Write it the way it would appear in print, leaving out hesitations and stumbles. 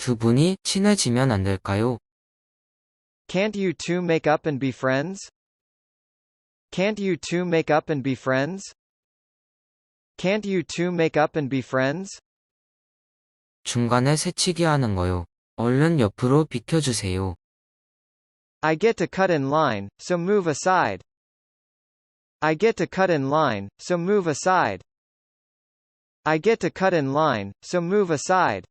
두 분이 친해지면 안 될까요? Can't you two make up and be friends? Can't you two make up and be friends? Can't you two make up and be friends? 중간에 새치기 하는 거요. 얼른 옆으로 비켜주세요. I get to cut in line, so move aside. I get to cut in line, so move aside. I get to cut in line, so move aside.